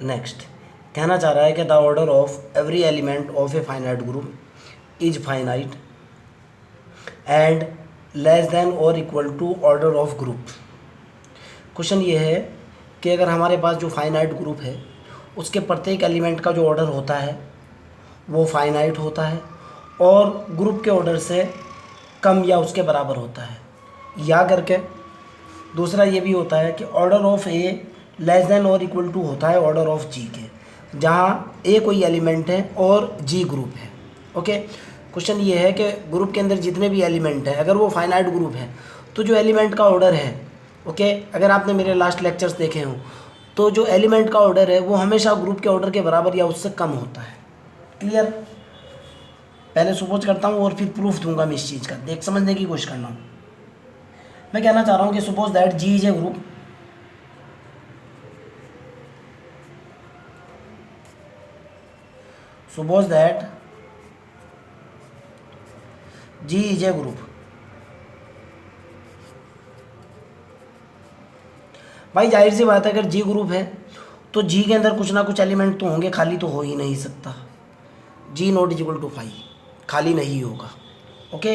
Next कहना चाह रहा है कि the order of every element of a finite group is finite and less than और equal to order of group. Question ये है कि अगर हमारे पास जो फाइनाइट ग्रुप है उसके प्रत्येक एलिमेंट का जो ऑर्डर होता है वो फाइनाइट होता है और ग्रुप के ऑर्डर से कम या उसके बराबर होता है, या करके दूसरा ये भी होता है कि order of A less than और इक्वल टू होता है ऑर्डर ऑफ जी के, जहाँ ए कोई एलिमेंट है और जी ग्रुप है। ओके, क्वेश्चन ये है कि ग्रुप के अंदर जितने भी एलिमेंट हैं अगर वो फाइनाइट ग्रुप है तो जो एलिमेंट का ऑर्डर है, ओके, अगर आपने मेरे लास्ट लेक्चर्स देखे हों तो जो एलिमेंट का ऑर्डर है वो हमेशा ग्रुप के ऑर्डर के बराबर या उससे कम होता है। क्लियर? पहले सपोज करता हूँ और फिर प्रूफ दूंगा मैं इस चीज़ का, देख समझने की कोशिश करना हूँ। मैं कहना चाह रहा हूँ कि suppose that G is a group, suppose that G is a group. भाई जाहिर सी बात है अगर जी ग्रुप है तो जी के अंदर कुछ ना कुछ एलिमेंट तो होंगे, खाली तो हो ही नहीं सकता। जी नॉट इज इक्वल टू 5, खाली नहीं होगा। ओके,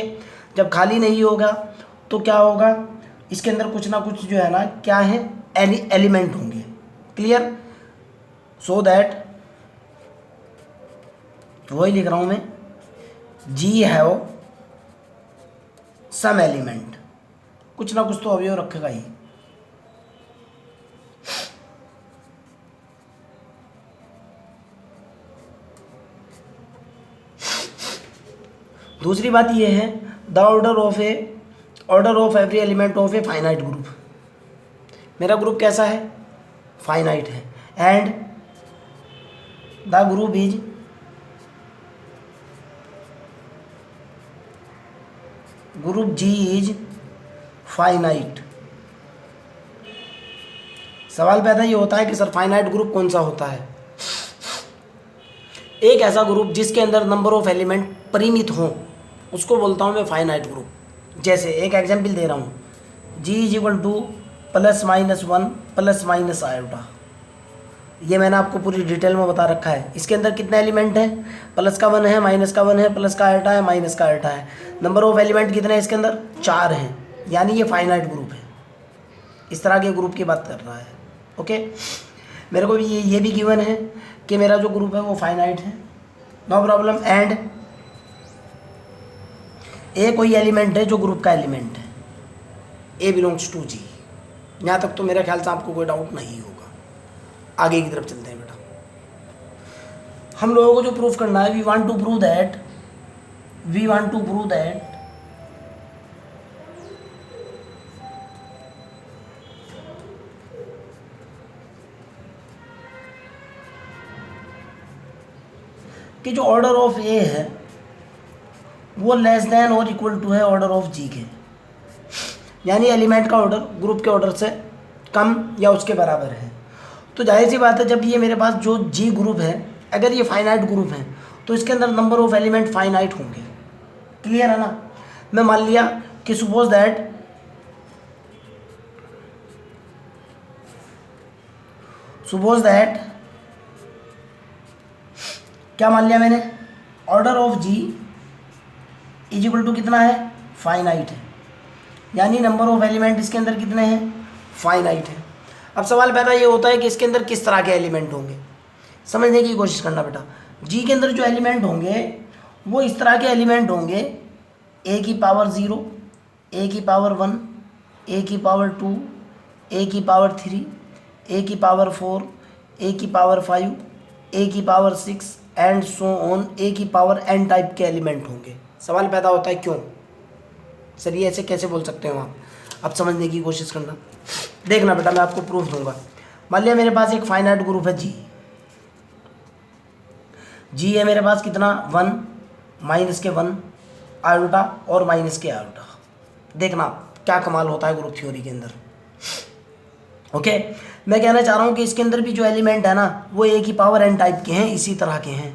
जब खाली नहीं होगा तो क्या होगा, इसके अंदर कुछ ना कुछ जो है ना क्या है, एलिमेंट होंगे। क्लियर? सो दैट वही लिख रहा हूँ मैं, जी हैव सम एलिमेंट, कुछ ना कुछ तो अवयव रखेगा ही। दूसरी बात यह है the order of every element of a finite group. मेरा ग्रुप कैसा है? फाइनाइट है। And the group is group G is finite. सवाल पैदा ये होता है कि सर फाइनाइट ग्रुप कौन सा होता है? एक ऐसा ग्रुप जिसके अंदर नंबर ऑफ एलिमेंट परिमित हों उसको बोलता हूँ मैं फाइनाइट ग्रुप। जैसे एक एग्जांपल दे रहा हूँ, जी इज इक्वल टू +-1 +- ये मैंने आपको पूरी डिटेल में बता रखा है। इसके अंदर कितने एलिमेंट हैं? प्लस का 1 है, माइनस का 1 है, प्लस का आटा है, माइनस का आटा है। नंबर ऑफ एलिमेंट कितने हैं इसके अंदर? 4 हैं, यानी ये फाइनाइट ग्रुप है। इस तरह के ग्रुप की बात कर रहा है। ओके, मेरे को भी ये भी गिवन है कि मेरा जो ग्रुप है वो फाइनाइट है, नो प्रॉब्लम। एंड ए कोई एलिमेंट है जो ग्रुप का एलिमेंट है, ए बिलोंग्स टू जी। यहाँ तक तो मेरे ख्याल से आपको कोई डाउट नहीं होगा। आगे की तरफ चलते हैं बेटा। हम लोगों को जो प्रूफ करना है, we want to prove that कि जो ऑर्डर ऑफ ए है वो लेस देन और इक्वल टू है ऑर्डर ऑफ जी के, यानी एलिमेंट का ऑर्डर ग्रुप के ऑर्डर से कम या उसके बराबर है। तो जाहिर सी बात है जब ये मेरे पास जो जी ग्रुप है, अगर ये फाइनाइट ग्रुप है तो इसके अंदर नंबर ऑफ एलिमेंट फाइनाइट होंगे। क्लियर है ना? मैं मान लिया कि सपोज दैट क्या मान लिया मैंने, order of G is equal to कितना है? फाइनाइट है, यानी नंबर ऑफ एलिमेंट इसके अंदर कितने हैं? फाइनाइट है। अब सवाल पैदा ये होता है कि इसके अंदर किस तरह के एलिमेंट होंगे, समझने की कोशिश करना बेटा। जी के अंदर जो एलिमेंट होंगे वो इस तरह के एलिमेंट होंगे, ए की पावर 0, ए की पावर 1, ए की पावर 2, ए की पावर 3, ए की पावर 4, ए की पावर 5, ए की पावर 6 एंड सो ऑन, ए की पावर n टाइप के एलिमेंट होंगे। सवाल पैदा होता है क्यों सर ये ऐसे कैसे बोल सकते हो आप? अब समझने की कोशिश करना, देखना बेटा मैं आपको प्रूफ दूंगा। मान लिया मेरे पास एक फाइनाइट ग्रुप है जी है मेरे पास कितना? 1, माइनस के 1 आयोटा और माइनस के आयोटा। देखना क्या कमाल होता है ग्रुप थ्योरी के अंदर। ओके, मैं कहना चाह रहा हूँ कि इसके अंदर भी जो एलिमेंट है ना वो ए की पावर n टाइप के हैं, इसी तरह के हैं।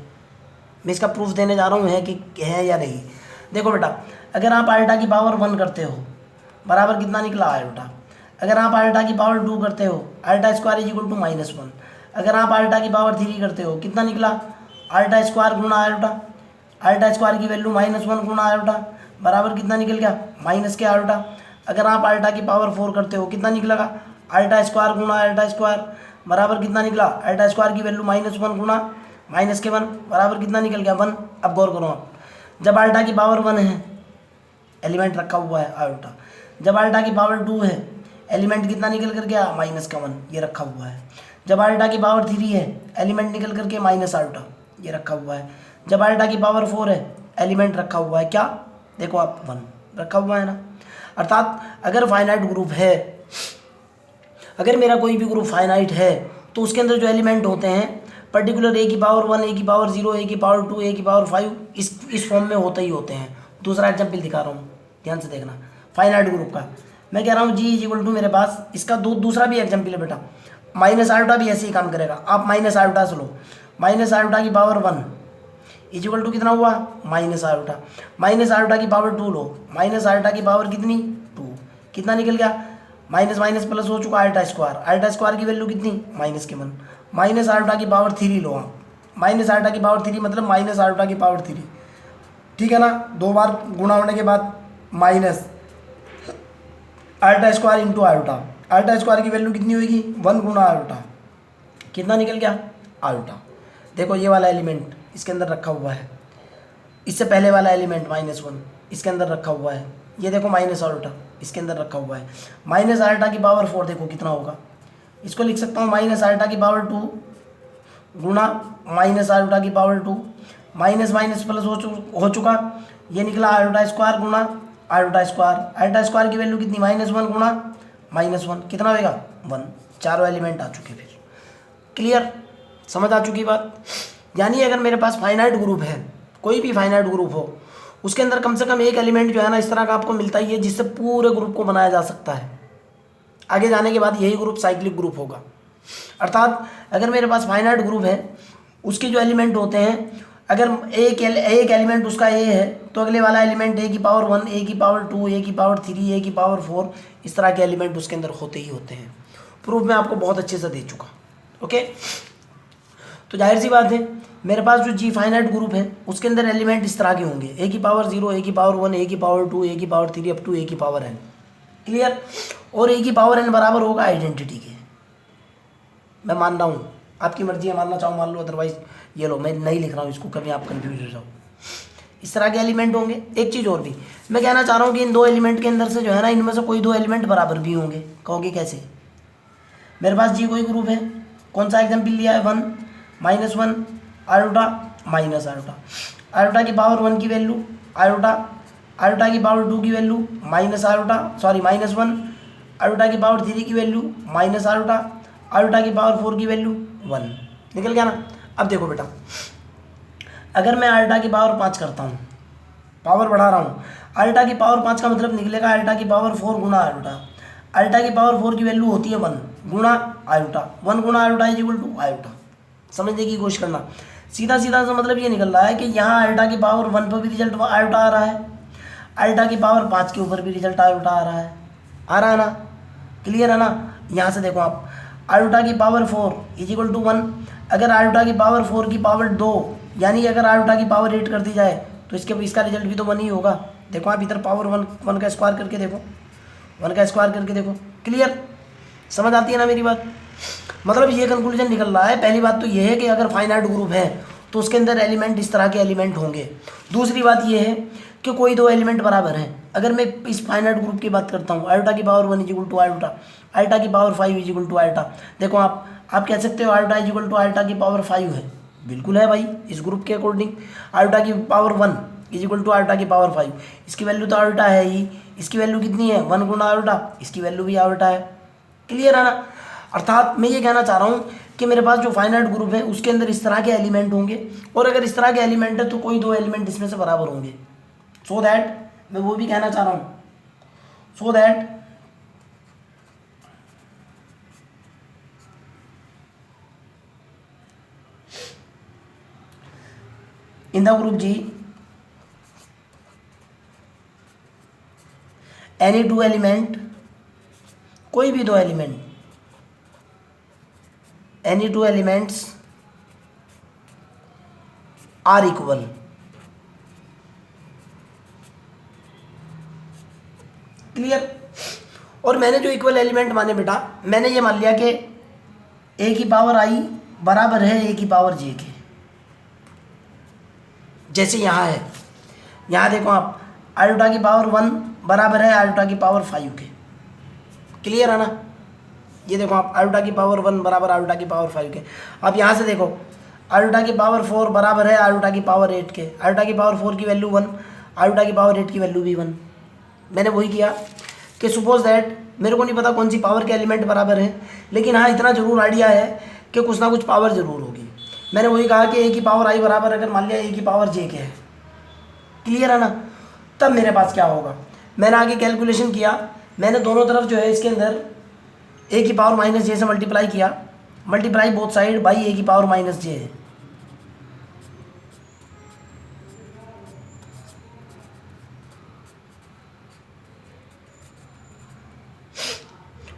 मैं इसका प्रूफ देने जा रहा हूँ है कि है या नहीं। देखो बेटा, अगर आप आयोटा की पावर 1 करते हो बराबर कितना निकला? आयोटा। अगर आप आयोटा की पावर 2 करते हो, iota square is equal to -1। अगर आप अल्टा की पावर 3 करते हो कितना निकला, अल्टा स्क्वायर गुणा आयोटा, अल्टा स्क्वायर की वैल्यू -1 गुणा आयोटा बराबर कितना निकल गया, माइनस के आयोटा। अगर आप अल्टा की पावर 4 करते हो कितना निकलेगा, अल्टा स्क्वायर गुणा अल्टा स्क्वायर बराबर कितना निकला, अल्टा स्क्वायर की वैल्यू -1 गुणा माइनस के 1 बराबर कितना निकल गया, 1। अब गौर करो आप, जब अल्टा की पावर 1 है एलिमेंट रखा हुआ है आयोटा, जब अल्टा की पावर 2 है एलिमेंट कितना निकल कर गया, माइनस का 1 ये रखा हुआ है। जब अल्टा की पावर 3 है एलिमेंट निकल करके माइनस आयोटा ये रखा हुआ है। जब अल्टा की पावर 4 है एलिमेंट रखा हुआ है क्या, देखो आप 1 रखा हुआ है ना। अर्थात अगर फाइनाइट ग्रुप है, अगर मेरा कोई भी ग्रुप फाइनाइट है तो उसके अंदर जो एलिमेंट होते हैं पर्टिकुलर ए की पावर 1, ए की पावर 0, ए की पावर 2, ए की पावर 5 इस फॉर्म में होते ही होते हैं। दूसरा एग्जाम्पल दिखा रहा हूँ, ध्यान से देखना, फाइनाइट ग्रुप का मैं कह रहा हूँ जी इक्वल टू मेरे पास इसका दूसरा भी एग्जाम्पल है बेटा, माइनस आयोटा भी ऐसे ही काम करेगा। आप माइनस आयोटा से लो, माइनस आयोटा की पावर 1 इक्वल टू कितना हुआ, माइनस आयोटा। माइनस आयोटा की पावर 2 लो, माइनस आयोटा की पावर कितनी 2, कितना निकल गया, माइनस माइनस प्लस हो चुका आयोटा स्क्वायर, आयोटा स्क्वायर की वैल्यू कितनी माइनस के 1। माइनस आयोटा की पावर 3 लो आप, माइनस आयोटा की पावर 3 मतलब माइनस आयोटा की पावर 3, ठीक है ना। 2 बार गुणा होने के बाद minus iota square into iota, iota square की वैल्यू कितनी होगी 1 गुणा आयोटा, कितना निकल गया आयोटा। देखो ये वाला एलिमेंट इसके अंदर रखा हुआ है, इससे पहले वाला एलिमेंट -1 इसके अंदर रखा हुआ है, ये देखो माइनस आयोटा इसके अंदर रखा हुआ है। माइनस आयोटा की पावर 4 देखो कितना होगा, इसको लिख सकता हूँ माइनस आयोटा की पावर 2 गुणा माइनस आयोटा की पावर 2, माइनस माइनस प्लस हो चुका, ये निकला आयोटा स्क्वायर गुणा आयोटा स्क्वायर, आयोटा स्क्वायर की वैल्यू कितनी -1 गुणा -1 कितना होगा 1। चारों एलिमेंट आ चुके फिर, क्लियर, समझ आ चुकी बात। यानी अगर मेरे पास फाइनाइट ग्रुप है, कोई भी फाइनाइट ग्रुप हो, उसके अंदर कम से कम एक एलिमेंट जो है ना इस तरह का आपको मिलता ही है जिससे पूरे ग्रुप को बनाया जा सकता है। आगे जाने के बाद यही ग्रुप साइक्लिक ग्रुप होगा। अर्थात अगर मेरे पास फाइनाइट ग्रुप है, उसके जो एलिमेंट होते हैं, अगर एक एलिमेंट उसका ए है तो अगले वाला एलिमेंट ए की पावर 1, ए की पावर 2, ए की पावर 3, ए की पावर 4 इस तरह के एलिमेंट उसके अंदर होते ही होते हैं। प्रूफ मैं आपको बहुत अच्छे से दे चुका, ओके। तो जाहिर सी बात है मेरे पास जो जी फाइनाइट ग्रुप है उसके अंदर एलिमेंट इस तरह के होंगे, ए की पावर 0, ए की पावर 1, ए की पावर 2, ए की पावर 3 अप टू ए की पावर n, क्लियर। और ए की पावर n बराबर होगा आइडेंटिटी के, मैं मान रहा हूँ, आपकी मर्जी है, मानना चाहो मान लो, अदरवाइज ये लो, मैं नहीं लिख रहा हूँ इसको, कभी आप कन्फ्यूज हो जाओ। इस तरह के एलिमेंट होंगे। एक चीज़ और भी मैं कहना चाह रहा हूँ कि इन 2 एलिमेंट के अंदर से जो है ना इनमें से कोई 2 एलिमेंट बराबर भी होंगे। कहोगे कैसे, मेरे पास जी कोई ग्रुप है, कौन सा एग्जाम्पल लिया है 1 -1 आयोटा माइनस आयोटा, आयोटा की पावर 1 की वैल्यू आयोटा, आयोटा की पावर 2 की value minus iota, sorry -1, iota की पावर 3 की वैल्यू माइनस आयोटा, आयोटा की पावर 4 की वैल्यू 1, निकल गया ना। अब देखो बेटा, अगर मैं आयोटा की पावर 5 करता हूँ, पावर बढ़ा रहा हूँ, आयोटा की पावर 5 का मतलब निकलेगा आयोटा की पावर 4 गुणा आयोटा, आयोटा की पावर 4 की वैल्यू होती है 1 गुणा आयोटा, 1 गुणा iota is equal to iota. समझने की कोशिश करना, सीधा सीधा सा मतलब ये निकल रहा है कि यहाँ आयोटा की पावर 1 पर भी रिजल्ट आयोटा आ रहा है, आयोटा की पावर 5 के ऊपर भी रिजल्ट आयोटा आ रहा है ना, क्लियर है ना। यहाँ से देखो आप, आयोटा की पावर 4 इज इक्वल टू 1, अगर आयोटा की पावर 4 की पावर 2 यानी अगर आयोटा की पावर 8 कर दी जाए तो इसका रिजल्ट भी तो 1 ही होगा। देखो आप इधर पावर 1 का स्क्वायर करके देखो, 1 का स्क्वायर करके देखो, क्लियर, समझ आती है ना मेरी बात। मतलब ये कंक्लूजन निकल रहा है, पहली बात तो ये है कि अगर फाइनाइट ग्रुप है तो उसके अंदर एलिमेंट इस तरह के एलिमेंट होंगे। दूसरी बात ये है कि कोई 2 एलिमेंट बराबर हैं। अगर मैं इस फाइनाइट ग्रुप की बात करता हूँ, आयोटा की power 1 is equal to iota, iota की power 5 is equal to iota, देखो आप कह सकते हो iota is equal to iota की पावर 5 है, बिल्कुल है भाई, इस ग्रुप के अकॉर्डिंग आयोटा की power 1 is equal to iota की पावर 5, इसकी वैल्यू तो आयोटा है ही, इसकी वैल्यू कितनी है 1 गुना आयोटा, इसकी वैल्यू भी आयोटा है, क्लियर है ना। अर्थात मैं ये कहना चाह रहा हूँ कि मेरे पास जो फाइनाइट ग्रुप है उसके अंदर इस तरह के एलिमेंट होंगे, और अगर इस तरह के एलिमेंट है तो कोई 2 एलिमेंट इसमें से बराबर होंगे। सो दैट मैं वो भी कहना चाह रहा हूँ, so that in the group G any 2 element, कोई भी 2 element any two elements are equal, clear. और मैंने जो इक्वल एलिमेंट माने बेटा, मैंने ये मान लिया कि ए की पावर आई बराबर है ए की पावर जे के। जैसे यहाँ है, यहाँ देखो आप, आयोटा की पावर 1 बराबर है आयोटा की पावर 5 के, क्लियर है ना। ये देखो आप, आयोटा की पावर 1 बराबर आयोटा की पावर 5 के। अब यहाँ से देखो, आयोटा की पावर 4 बराबर है आयोटा की पावर 8 के। आयोटा की पावर 4 की वैल्यू 1, आयोटा की पावर 8 की वैल्यू भी 1। मैंने वही किया कि सपोज दैट मेरे को नहीं पता कौन सी पावर के एलिमेंट बराबर है, लेकिन हाँ इतना जरूर आइडिया है कि कुछ ना कुछ पावर जरूर होगी। मैंने वही कहा कि ए की पावर आई बराबर अगर मान लिया ए की पावर जे के है, क्लियर है ना। तब मेरे पास क्या होगा, मैंने आगे कैलकुलेशन किया, मैंने दोनों तरफ जो है इसके अंदर ए की पावर माइनस जे से मल्टीप्लाई किया, मल्टीप्लाई बोथ साइड बाई ए की पावर माइनस जे है।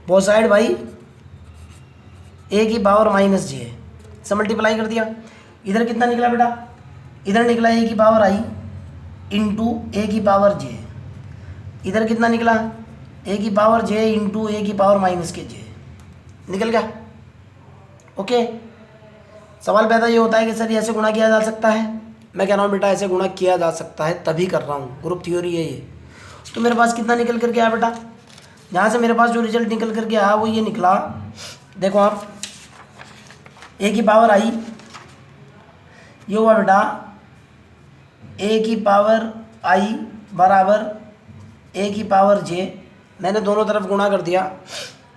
बोथ साइड बाई ए की पावर माइनस जे से मल्टीप्लाई कर दिया। इधर कितना निकला बेटा, इधर निकला ए की पावर आई इंटू ए की पावर जे। इधर कितना निकला, ए की पावर जे इंटू ए की पावर माइनस के जे। निकल गया, ओके। सवाल पैदा ये होता है कि सर ऐसे गुणा किया जा सकता है। मैं कह रहा हूँ बेटा ऐसे गुणा किया जा सकता है, तभी कर रहा हूँ, ग्रुप थ्योरी है ये। तो मेरे पास कितना निकल कर के आया बेटा, यहाँ से मेरे पास जो रिजल्ट निकल कर के आया वो ये निकला। देखो आप, ए की पावर आई, ये हुआ बेटा ए की पावर आई बराबर ए की पावर जे। मैंने दोनों तरफ गुणा कर दिया,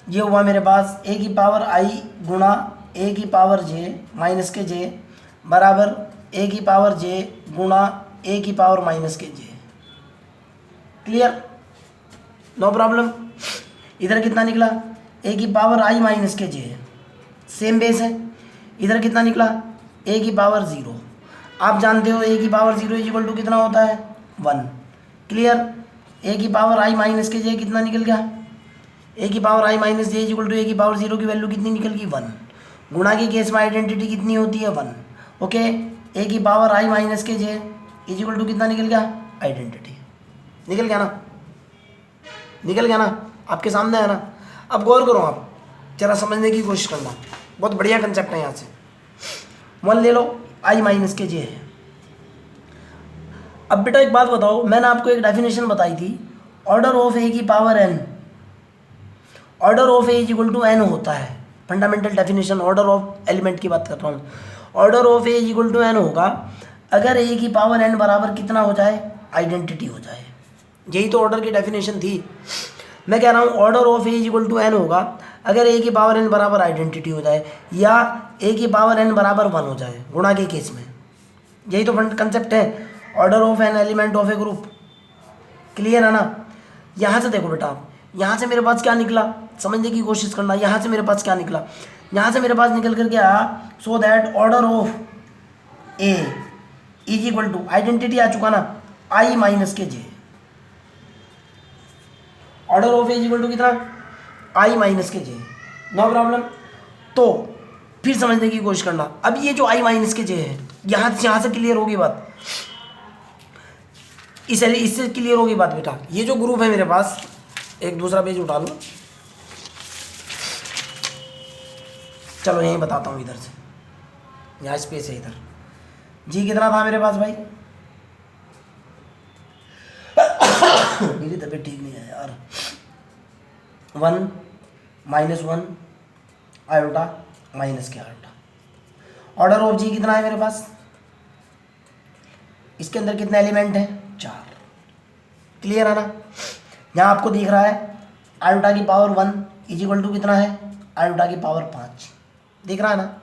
ये हुआ मेरे पास ए की पावर आई गुणा ए की पावर जे माइनस के जे बराबर ए की पावर जे गुणा ए की पावर माइनस के जे। Clear, no problem. इधर कितना निकला, ए की power I minus K J, same base है। इधर कितना निकला, ए की पावर 0। आप जानते हो ए की पावर 0 इक्वल टू कितना होता है, 1। क्लियर, ए की पावर आई माइनस के जे कितना निकल गया, ए की power I minus J equal to A की पावर 0 की वैल्यू कितनी निकल गई, 1। गुणा के केस में आइडेंटिटी कितनी होती है, 1। ओके, ए की power I minus K J equal to कितना निकल गया, आइडेंटिटी। निकल गया ना, निकल गया ना, आपके सामने है ना। अब गौर करो, आप जरा समझने की कोशिश करना, बहुत बढ़िया कंसेप्ट है। यहाँ से 1 ले लो, आई माइनस के जे है। अब बेटा एक बात बताओ, मैंने आपको एक डेफिनेशन बताई थी, ऑर्डर ऑफ ए की power n, order of a equal to n होता है। Fundamental definition, order of element की बात कर रहा हूँ। Order of a equal to n होगा अगर ए की पावर एन बराबर कितना हो जाए, आइडेंटिटी हो जाए। यही तो ऑर्डर की डेफिनेशन थी। मैं कह रहा हूँ order of a equal to n होगा अगर ए की पावर एन बराबर आइडेंटिटी हो जाए, या ए की पावर एन बराबर 1 हो जाए गुणा के केस में। यही तो कंसेप्ट है, order of an element of A group. Clear है ना। यहाँ से देखो बेटा, यहाँ से मेरे पास क्या निकला, समझने की कोशिश करना। यहाँ से मेरे पास क्या निकला, यहाँ से मेरे पास निकल कर क्या, so that order of A is equal to, identity आ चुका ना, I minus K J. Order of A is equal to कितना, I minus K J, no problem. तो फिर समझने की कोशिश करना। अब ये जो आई माइनस के जे है, यहाँ से क्लियर होगी बात, इससे क्लियर होगी बात बेटा। ये जो ग्रुप है मेरे पास, एक दूसरा पेज उठा लो, चलो यहीं बताता हूँ। इधर से, यहाँ स्पेस है, इधर जी कितना था मेरे पास भाई, मेरी तबीयत ठीक नहीं है यार। 1 -1 आयोटा माइनस के आयोटा। ऑर्डर ऑफ जी कितना है मेरे पास, इसके अंदर कितने एलिमेंट हैं, 4। क्लियर है ना। यहाँ आपको दिख रहा है आयोटा की पावर 1 इज इक्वल टू कितना है, आयोटा की पावर 5। दिख रहा है ना,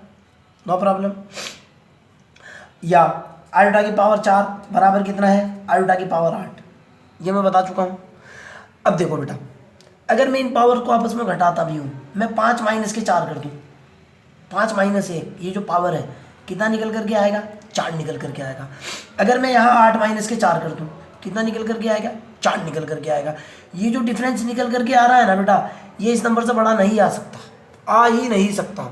नो प्रॉब्लम। या आयोटा की पावर 4 बराबर कितना है, आयोटा की पावर 8। ये मैं बता चुका हूँ। अब देखो बेटा, अगर मैं इन पावर को आपस में घटाता भी हूँ, मैं 5 माइनस के 4 कर दूँ, 5 माइनस 1, ये जो पावर है कितना निकल करके आएगा, 4 निकल करके आएगा। अगर मैं यहाँ 8 माइनस के 4 कर दूँ, कितना निकल करके आएगा, 4 निकल करके आएगा। ये जो डिफरेंस निकल करके आ रहा है ना बेटा, ये इस नंबर से बड़ा नहीं आ सकता, आ ही नहीं सकता।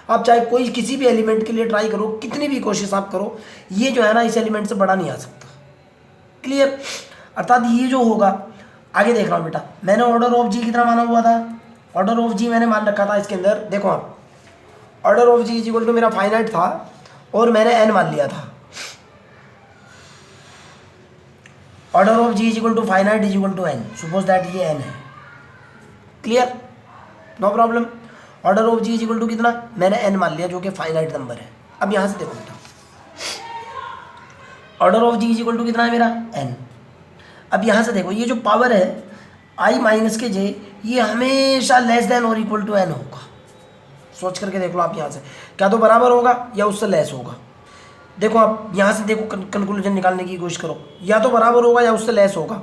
आप चाहे कोई किसी भी एलिमेंट के लिए ट्राई करो, कितनी भी कोशिश आप करो, ये जो है ना इस एलिमेंट से बड़ा नहीं आ सकता। क्लियर? अर्थात ये जो होगा, आगे देख रहा हूँ बेटा, मैंने ऑर्डर ऑफ जी कितना माना हुआ था, ऑर्डर ऑफ जी मैंने मान रखा था इसके अंदर, देखो आप, order of G is equal to मेरा फाइनाइट था और मैंने एन मान लिया था। Order of G is equal to finite is equal to n, suppose that ये एन है। Clear? No problem. Order of G is equal to कितना, मैंने एन मान लिया जो कि फाइनाइट नंबर है। अब यहाँ से देखो बेटा, order of G is equal to कितना है मेरा, एन। अब यहाँ से देखो, ये जो पावर है आई माइनस के जे, ये हमेशा लेस देन और इक्वल टू एन होगा। सोच करके देख लो आप, यहाँ से क्या तो बराबर होगा या उससे लेस होगा। देखो आप यहाँ से देखो, कंक्लूजन निकालने की कोशिश करो, या तो बराबर होगा या उससे लेस होगा।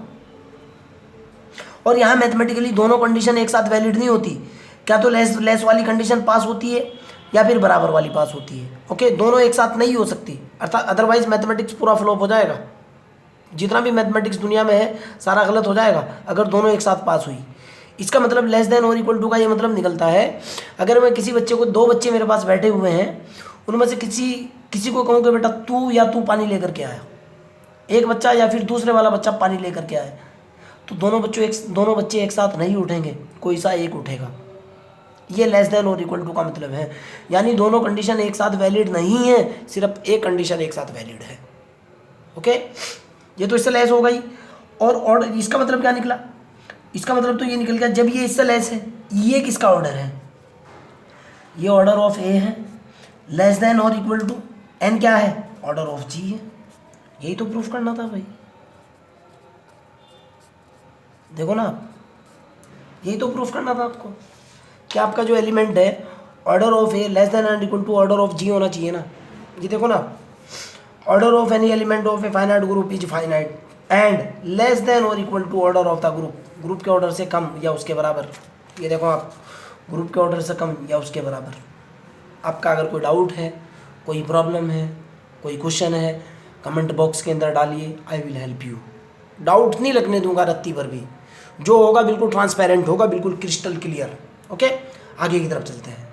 और यहाँ मैथमेटिकली दोनों कंडीशन एक साथ वैलिड नहीं होती, क्या तो लेस वाली कंडीशन पास होती है या फिर बराबर वाली पास होती है। ओके, दोनों एक साथ नहीं हो सकती, अर्थात अदरवाइज मैथमेटिक्स पूरा फ्लॉप हो जाएगा। जितना भी मैथमेटिक्स दुनिया में है सारा गलत हो जाएगा अगर दोनों एक साथ पास हुई। इसका मतलब लेस देन और इक्वल टू का ये मतलब निकलता है, अगर मैं किसी बच्चे को, दो बच्चे मेरे पास बैठे हुए हैं, उनमें से किसी को कहूँ कि बेटा तू पानी लेकर के आया, एक बच्चा या फिर दूसरे वाला बच्चा पानी लेकर के आया, तो दोनों बच्चे एक साथ नहीं उठेंगे, कोई सा एक उठेगा। ये लेस देन और इक्वल टू का मतलब है, यानी दोनों कंडीशन एक साथ वैलिड नहीं है, सिर्फ एक कंडीशन एक साथ वैलिड है। ओके, ये तो इससे लेस हो गई। और इसका मतलब क्या निकला, इसका मतलब तो ये निकल गया, जब ये इससे लेस है, ये किसका ऑर्डर है, ये ऑर्डर ऑफ ए है, लेस देन और इक्वल टू एन क्या है, ऑर्डर ऑफ जी है। यही तो प्रूफ करना था भाई, देखो ना, यही तो प्रूफ करना था आपको कि आपका जो एलिमेंट है order of A less than and equal to order of G होना चाहिए ना। ये देखो ना, order of any element of a finite group is finite and less than और equal to order of the group, group के order से कम या उसके बराबर। ये देखो आप, ग्रुप के ऑर्डर से कम या उसके बराबर। आपका अगर कोई डाउट है, कोई प्रॉब्लम है, कोई क्वेश्चन है, कमेंट बॉक्स के अंदर डालिए, I will help you. Doubt नहीं लगने दूंगा रत्ती भर भी, जो होगा बिल्कुल ट्रांसपेरेंट होगा, बिल्कुल क्रिस्टल क्लियर। ओके, आगे की तरफ चलते हैं।